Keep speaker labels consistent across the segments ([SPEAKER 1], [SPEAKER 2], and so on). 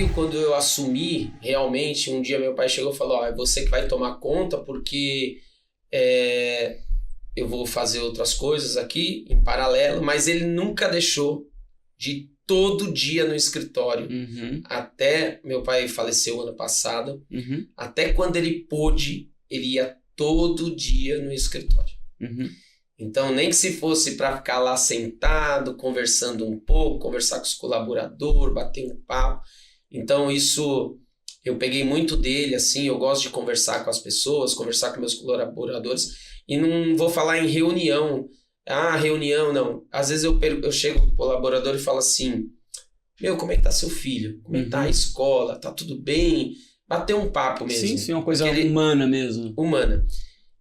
[SPEAKER 1] veio quando eu assumi, realmente, um dia meu pai chegou e falou, ó, é você que vai tomar conta porque eu vou fazer outras coisas aqui em paralelo, mas ele nunca deixou de ir todo dia no escritório. Até meu pai faleceu ano passado, até quando ele pôde, ele ia todo dia no escritório. Então, nem que se fosse para ficar lá sentado, conversando um pouco, conversar com os colaboradores, bater um papo. Então, isso eu peguei muito dele, assim, eu gosto de conversar com as pessoas, conversar com meus colaboradores, e não vou falar em reunião. Reunião, não. Às vezes eu chego com o colaborador e falo assim, meu, como é que tá seu filho? Como é que tá a escola? Tá tudo bem? Bater um papo mesmo.
[SPEAKER 2] Sim, uma coisa humana mesmo.
[SPEAKER 1] Humana.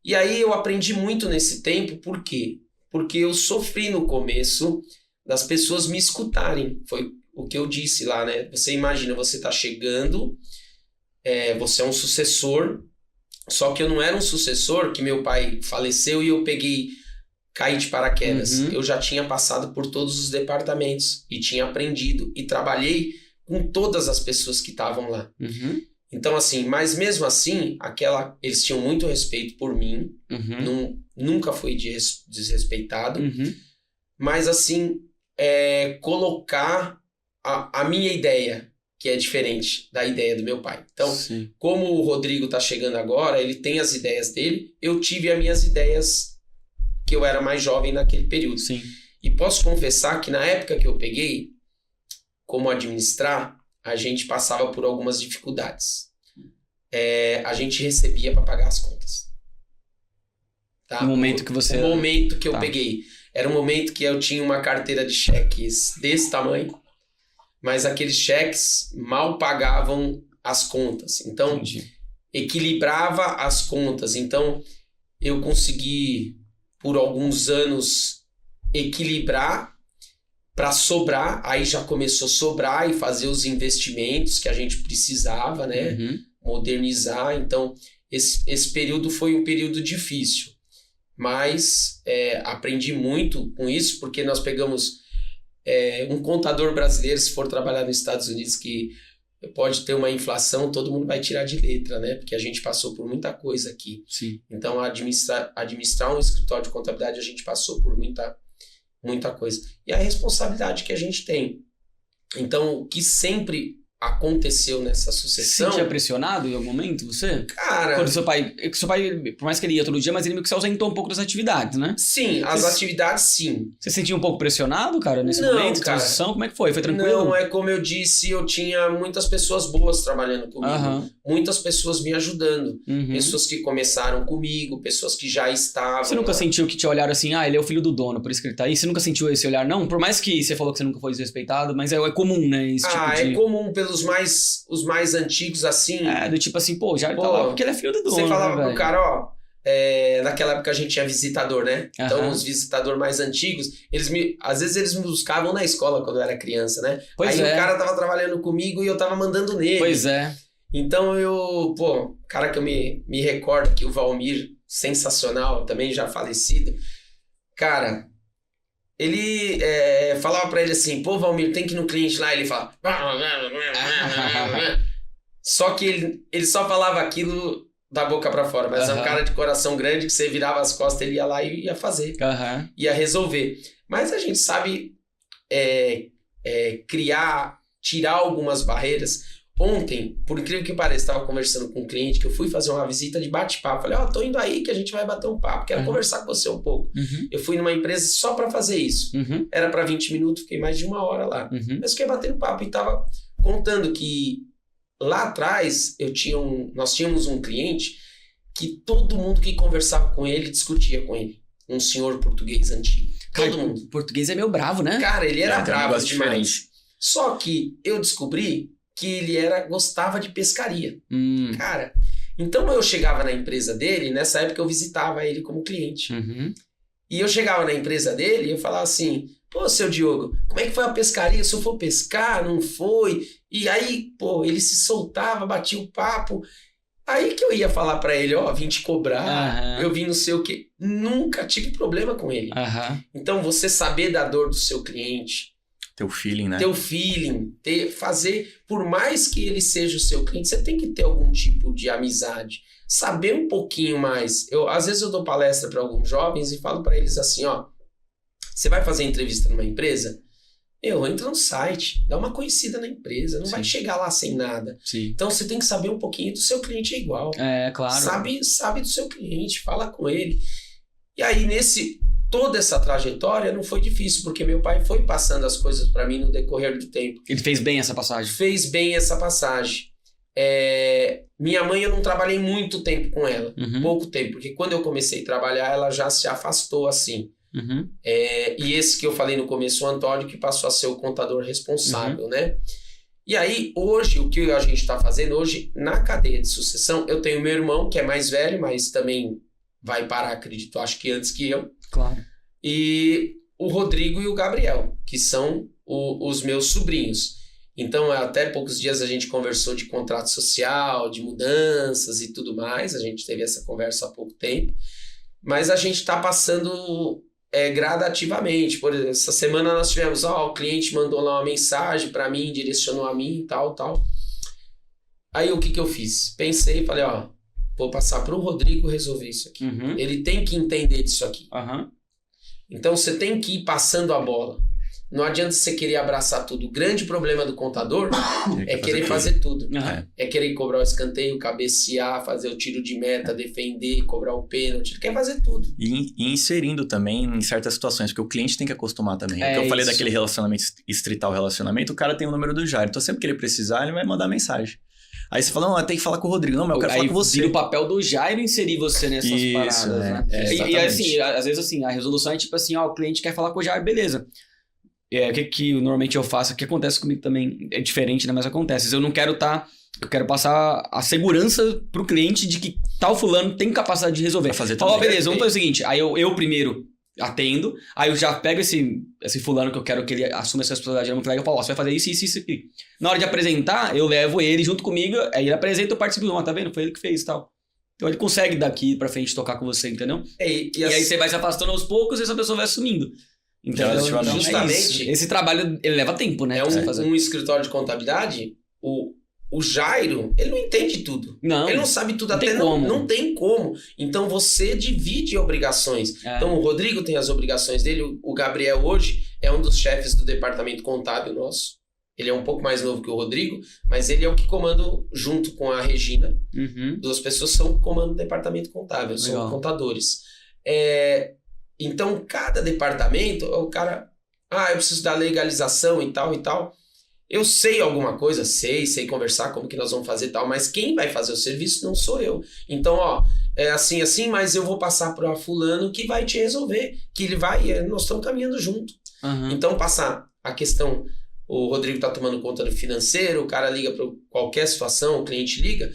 [SPEAKER 1] E aí eu aprendi muito nesse tempo, por quê? Porque eu sofri no começo das pessoas me escutarem. Foi o que eu disse lá, né? Você imagina, você tá chegando, você é um sucessor, só que eu não era um sucessor, que meu pai faleceu e eu caí de paraquedas. Eu já tinha passado por todos os departamentos e tinha aprendido e trabalhei com todas as pessoas que estavam lá. Então, assim, mas mesmo assim, eles tinham muito respeito por mim, nunca fui desrespeitado, mas assim, colocar a minha ideia, que é diferente da ideia do meu pai. Então, como o Rodrigo tá chegando agora, ele tem as ideias dele, eu tive as minhas ideias que eu era mais jovem naquele período. E posso confessar que na época que eu peguei, como administrar, a gente passava por algumas dificuldades. A gente recebia para pagar as contas. Tá?
[SPEAKER 2] No momento que você...
[SPEAKER 1] No momento que eu peguei. Era um momento que eu tinha uma carteira de cheques desse tamanho, mas aqueles cheques mal pagavam as contas. Então, equilibrava as contas. Então, eu consegui, por alguns anos, equilibrar para sobrar. Aí já começou a sobrar e fazer os investimentos que a gente precisava, né? Modernizar. Então, esse período foi um período difícil. Mas aprendi muito com isso, porque nós pegamos um contador brasileiro, se for trabalhar nos Estados Unidos, que pode ter uma inflação, todo mundo vai tirar de letra, né? Porque a gente passou por muita coisa aqui. Então, administrar um escritório de contabilidade, a gente passou por muita coisa. E a responsabilidade que a gente tem. Então, o que sempre aconteceu nessa sucessão...
[SPEAKER 2] Você sentia pressionado em algum momento, você?
[SPEAKER 1] Cara...
[SPEAKER 2] Quando seu pai, por mais que ele ia todo dia, mas ele meio que se ausentou um pouco das atividades, né?
[SPEAKER 1] Sim, as atividades, sim.
[SPEAKER 2] Você se sentia um pouco pressionado, cara, nesse momento?
[SPEAKER 1] Cara,
[SPEAKER 2] transição? Como é que foi? Foi tranquilo?
[SPEAKER 1] Não, é como eu disse, eu tinha muitas pessoas boas trabalhando comigo. Muitas pessoas me ajudando. Pessoas que começaram comigo, pessoas que já estavam...
[SPEAKER 2] Você nunca sentiu que te olharam assim, ele é o filho do dono, por isso que ele tá aí? Você nunca sentiu esse olhar, não? Por mais que você falou que você nunca foi desrespeitado, mas é comum, né? Esse tipo de...
[SPEAKER 1] é comum pelos os mais antigos, assim...
[SPEAKER 2] do tipo assim, já tá lá porque ele é filho do dono,
[SPEAKER 1] você falava,
[SPEAKER 2] né,
[SPEAKER 1] pro cara, naquela época a gente tinha visitador, né? Então, os visitadores mais antigos, às vezes eles me buscavam na escola quando eu era criança, né? Aí o cara tava trabalhando comigo e eu tava mandando nele. Então, o cara que eu me recordo aqui, o Valmir, sensacional, também já falecido, cara... Ele falava pra ele assim, Valmir, tem que ir no cliente lá. Ele fala... Só que ele só falava aquilo da boca pra fora. Mas é um cara de coração grande que você virava as costas, ele ia lá e ia fazer. Ia resolver. Mas a gente sabe tirar algumas barreiras. Ontem, por incrível que pareça, estava conversando com um cliente que eu fui fazer uma visita de bate-papo. Falei, tô indo aí que a gente vai bater um papo. Quero conversar com você um pouco. Eu fui numa empresa só para fazer isso. Era para 20 minutos, fiquei mais de 1 hora lá. Mas fiquei batendo papo e tava contando que lá atrás nós tínhamos um cliente que todo mundo que conversava com ele discutia com ele. Um senhor português antigo. Todo mundo.
[SPEAKER 2] O português é meio bravo, né?
[SPEAKER 1] Cara, ele era bravo demais. Só que eu descobri que ele gostava de pescaria. Cara, então eu chegava na empresa dele, nessa época eu visitava ele como cliente. E eu chegava na empresa dele e eu falava assim, seu Diogo, como é que foi a pescaria? Se eu for pescar, não foi? E aí, ele se soltava, batia o papo. Aí que eu ia falar pra ele, vim te cobrar, eu vim não sei o quê. Nunca tive problema com ele. Então, você saber da dor do seu cliente,
[SPEAKER 3] Ter o feeling, né?
[SPEAKER 1] Ter o feeling, fazer, por mais que ele seja o seu cliente, você tem que ter algum tipo de amizade, saber um pouquinho mais. Às vezes eu dou palestra para alguns jovens e falo para eles assim, ó, você vai fazer entrevista numa empresa? Entra no site, dá uma conhecida na empresa, não vai chegar lá sem nada.
[SPEAKER 2] Sim.
[SPEAKER 1] Então você tem que saber um pouquinho do seu cliente é igual.
[SPEAKER 2] Claro.
[SPEAKER 1] Sabe do seu cliente, fala com ele. E aí toda essa trajetória não foi difícil, porque meu pai foi passando as coisas para mim no decorrer do tempo.
[SPEAKER 2] Ele fez bem essa passagem?
[SPEAKER 1] Fez bem essa passagem. Minha mãe, eu não trabalhei muito tempo com ela, pouco tempo, porque quando eu comecei a trabalhar, ela já se afastou assim. E esse que eu falei no começo, o Antônio, que passou a ser o contador responsável, né? E aí, hoje, o que a gente está fazendo hoje, na cadeia de sucessão, eu tenho meu irmão, que é mais velho, mas também vai parar, acredito, acho que antes que eu.
[SPEAKER 2] Claro.
[SPEAKER 1] E o Rodrigo e o Gabriel, que são os meus sobrinhos. Então, até poucos dias a gente conversou de contrato social, de mudanças e tudo mais. A gente teve essa conversa há pouco tempo. Mas a gente está passando gradativamente. Por exemplo, essa semana nós tivemos, o cliente mandou lá uma mensagem para mim, direcionou a mim, tal. Aí o que eu fiz? Pensei e falei, vou passar para o Rodrigo resolver isso aqui. Ele tem que entender disso aqui. Então você tem que ir passando a bola. Não adianta você querer abraçar tudo. O grande problema do contador é querer fazer tudo. É querer cobrar o escanteio, cabecear, fazer o tiro de meta, defender, cobrar o pênalti. Ele quer fazer tudo.
[SPEAKER 3] E inserindo também em certas situações, porque o cliente tem que acostumar também. O que eu falei daquele relacionamento, estritar o relacionamento, o cara tem o número do Jairo. Então sempre que ele precisar, ele vai mandar mensagem. Aí você fala, não, tem que falar com o Rodrigo. Não, mas eu quero falar com você.
[SPEAKER 2] Vira o papel do Jairo inserir você nessas paradas, né? E assim, às vezes assim, a resolução é tipo assim, o cliente quer falar com o Jairo, beleza. O que normalmente eu faço, o que acontece comigo também é diferente, né? Mas acontece. Eu não quero eu quero passar a segurança pro cliente de que tal fulano tem capacidade de resolver.
[SPEAKER 3] Fazer
[SPEAKER 2] Fala, beleza, vamos fazer o seguinte, aí eu primeiro atendo, aí eu já pego esse fulano que eu quero que ele assuma essa responsabilidade, é muito legal, eu falo, você vai fazer isso aqui. Na hora de apresentar, eu levo ele junto comigo, aí ele apresenta, eu participo, tá vendo? Foi ele que fez e tal. Então ele consegue daqui pra frente tocar com você, entendeu? E aí você vai se afastando aos poucos e essa pessoa vai assumindo. Então, justamente,
[SPEAKER 1] esse
[SPEAKER 2] trabalho, ele leva tempo, né?
[SPEAKER 1] Um escritório de contabilidade, o Jairo, ele não entende tudo. Ele não sabe tudo, não tem como. Então, você divide obrigações. Então, o Rodrigo tem as obrigações dele, o Gabriel hoje é um dos chefes do departamento contábil nosso. Ele é um pouco mais novo que o Rodrigo, mas ele é o que comanda junto com a Regina. Duas pessoas são comando do departamento contábil, são contadores. Então, cada departamento, o cara... eu preciso da legalização e tal. Eu sei alguma coisa, sei conversar, como que nós vamos fazer e tal, mas quem vai fazer o serviço não sou eu. Então, é assim, mas eu vou passar para fulano que vai te resolver, que ele vai... Nós estamos caminhando junto. Então, passar a questão... O Rodrigo tá tomando conta do financeiro, o cara liga para qualquer situação, o cliente liga,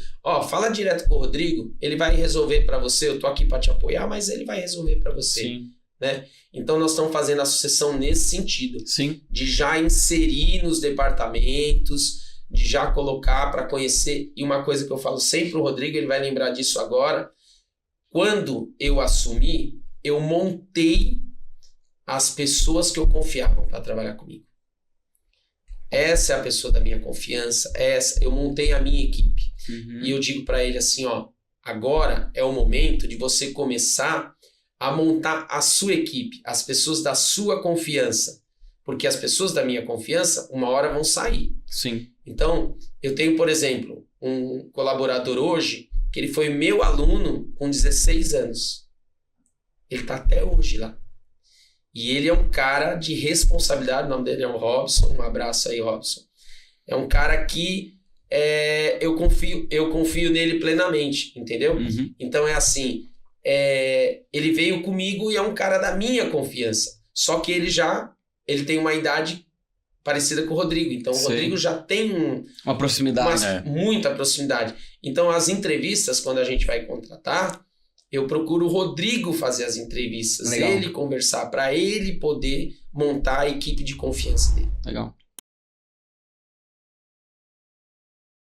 [SPEAKER 1] fala direto com o Rodrigo, ele vai resolver para você, eu tô aqui para te apoiar, mas ele vai resolver para você.
[SPEAKER 2] Sim.
[SPEAKER 1] Né? Então nós estamos fazendo a sucessão nesse sentido.
[SPEAKER 2] Sim.
[SPEAKER 1] De já inserir nos departamentos, de já colocar para conhecer. E uma coisa que eu falo sempre pro Rodrigo, ele vai lembrar disso agora, quando eu assumi, eu montei as pessoas que eu confiava para trabalhar comigo. Essa é a pessoa da minha confiança, eu montei a minha equipe. E eu digo para ele assim, agora é o momento de você começar a montar a sua equipe, as pessoas da sua confiança. Porque as pessoas da minha confiança, uma hora vão sair.
[SPEAKER 2] Sim.
[SPEAKER 1] Então, eu tenho, por exemplo, um colaborador hoje, que ele foi meu aluno com 16 anos. Ele está até hoje lá. E ele é um cara de responsabilidade, o nome dele é o Robson, um abraço aí, Robson. É um cara que eu confio nele plenamente, entendeu? Então é assim, ele veio comigo e é um cara da minha confiança. Só que ele tem uma idade parecida com o Rodrigo. Então o Rodrigo já tem
[SPEAKER 2] uma proximidade.
[SPEAKER 1] Muita proximidade. Então as entrevistas, quando a gente vai contratar, eu procuro o Rodrigo fazer as entrevistas, ele conversar, para ele poder montar a equipe de confiança dele.
[SPEAKER 2] Legal.